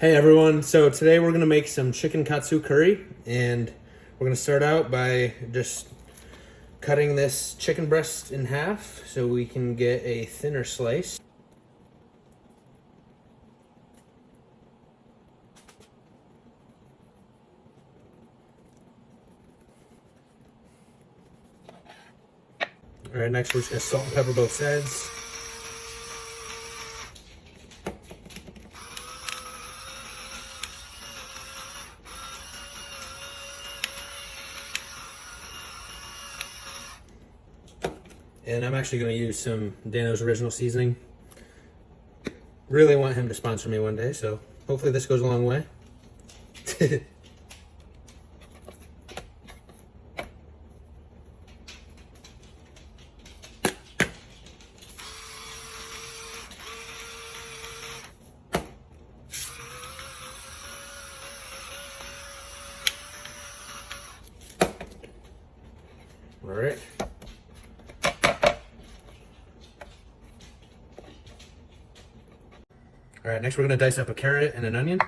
Hey everyone, so today we're going to make some chicken katsu curry, and we're going to start out by just cutting this chicken breast in half so we can get a thinner slice. Alright, next we're just going to salt and pepper both sides. And I'm actually going to use some Dano's original seasoning. Really want him to sponsor me one day, so hopefully this goes a long way. All right. All right, next we're going to dice up a carrot and an onion.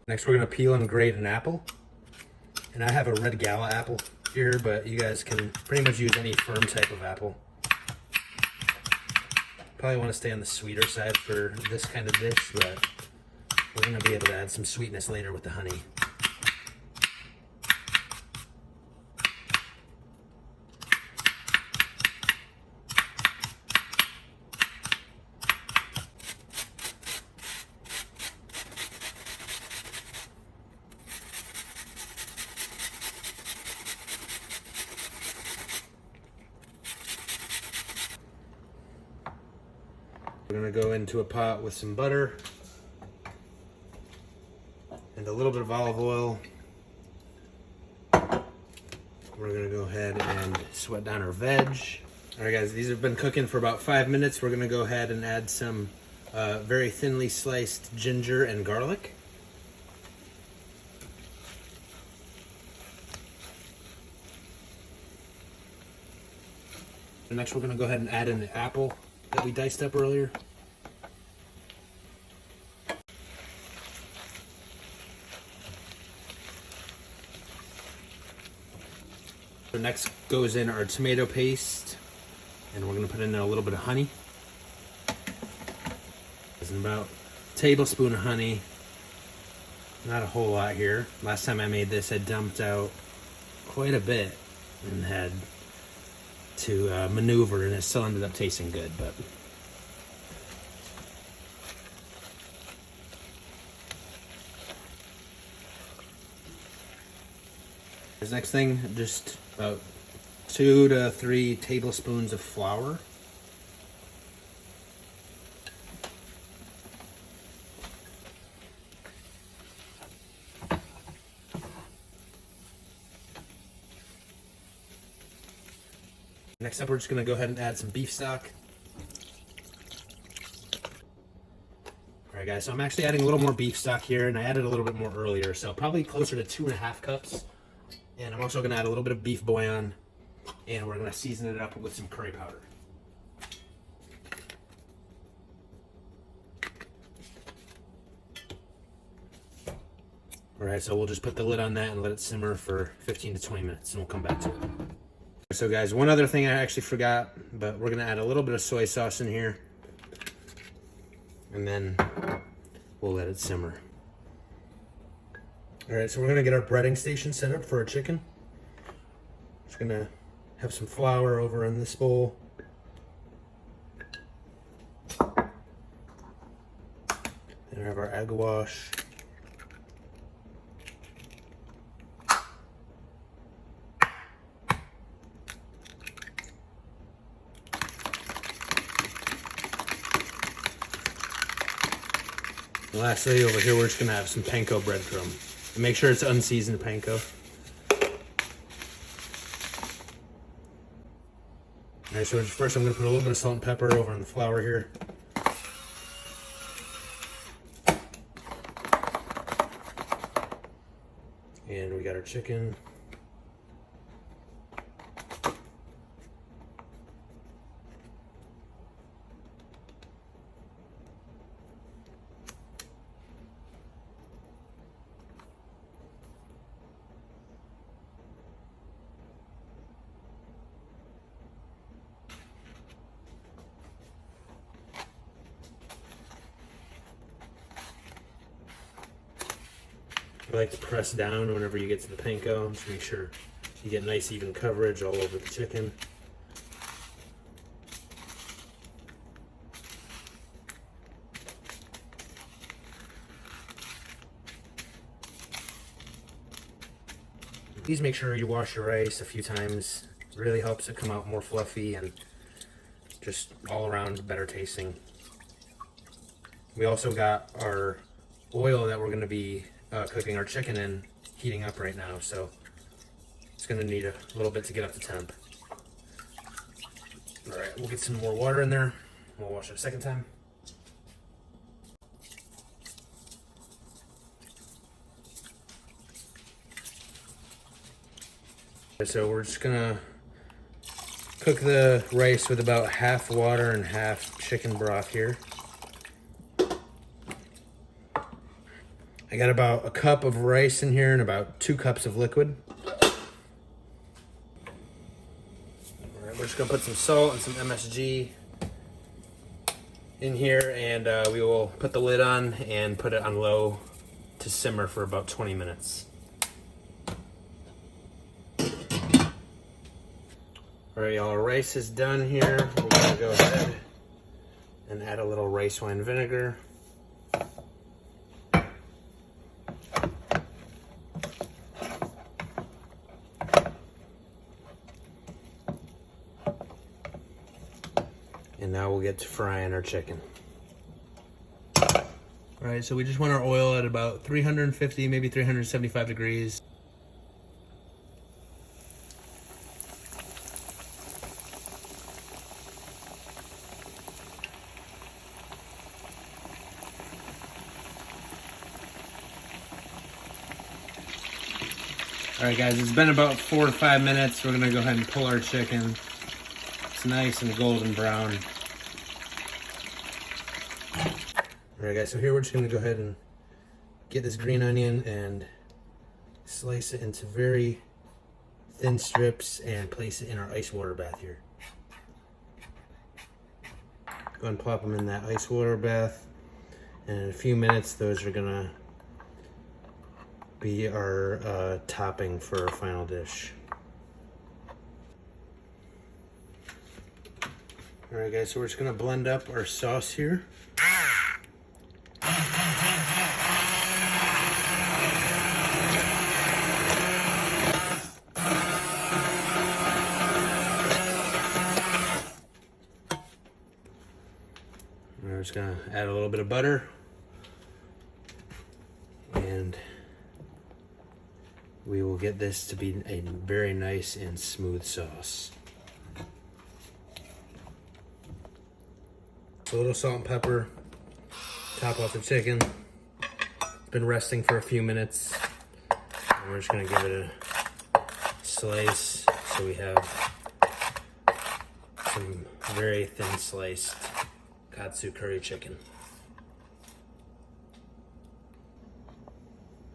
Next, we're going to peel and grate an apple. And I have a red gala apple here, but you guys can pretty much use any firm type of apple. Probably want to stay on the sweeter side for this kind of dish, but we're going to be able to add some sweetness later with the honey. We're going to go into a pot with some butter and a little bit of olive oil. We're going to go ahead and sweat down our veg. All right guys, these have been cooking for about 5 minutes. We're going to go ahead and add some very thinly sliced ginger and garlic. And next we're going to go ahead and add in the apple that we diced up earlier. So next goes in our tomato paste, and we're going to put in a little bit of honey. There's about a tablespoon of honey. Not a whole lot here. Last time I made this, I dumped out quite a bit and had to maneuver, and it still ended up tasting good. But this next thing, just about 2 to 3 tablespoons of flour. Next up, we're just going to go ahead and add some beef stock. All right, guys, so I'm actually adding a little more beef stock here, and I added a little bit more earlier, so probably closer to 2.5 cups. And I'm also going to add a little bit of beef bouillon, and we're going to season it up with some curry powder. All right, so we'll just put the lid on that and let it simmer for 15 to 20 minutes, and we'll come back to it. So guys, one other thing I actually forgot, but we're gonna add a little bit of soy sauce in here, and then we'll let it simmer. All right, so we're gonna get our breading station set up for our chicken. Just gonna have some flour over in this bowl. Then we have our egg wash. Lastly, over here, we're just gonna have some panko breadcrumb. And make sure it's unseasoned panko. All right, so first I'm gonna put a little bit of salt and pepper over on the flour here. And we got our chicken. I like to press down whenever you get to the panko, just make sure you get nice even coverage all over the chicken. Please make sure you wash your rice a few times. It really helps it come out more fluffy and just all around better tasting. We also got our oil that we're going to be cooking our chicken in heating up right now, so it's going to need a little bit to get up to temp. All right, we'll get some more water in there. We'll wash it a second time. So we're just gonna cook the rice with about half water and half chicken broth here. I got about a cup of rice in here and about 2 cups of liquid. All right, we're just gonna put some salt and some MSG in here, and we will put the lid on and put it on low to simmer for about 20 minutes. All right, y'all, our rice is done here. We're gonna go ahead and add a little rice wine vinegar. And now we'll get to frying our chicken. All right, so we just want our oil at about 350, maybe 375 degrees. All right, guys, it's been about 4 to 5 minutes. We're gonna go ahead and pull our chicken. It's nice and golden brown. All right, guys, so here we're just gonna go ahead and get this green onion and slice it into very thin strips and place it in our ice water bath here. Go ahead and plop them in that ice water bath. And in a few minutes, those are gonna be our topping for our final dish. All right, guys, so we're just gonna blend up our sauce here. We're just gonna add a little bit of butter, and we will get this to be a very nice and smooth sauce. A little salt and pepper, top off the chicken. It's been resting for a few minutes. And we're just gonna give it a slice so we have some very thin sliced Katsu curry chicken.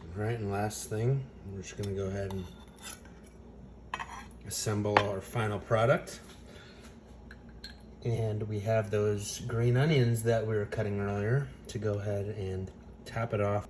All right, and last thing, we're just gonna go ahead and assemble our final product. And we have those green onions that we were cutting earlier to go ahead and top it off.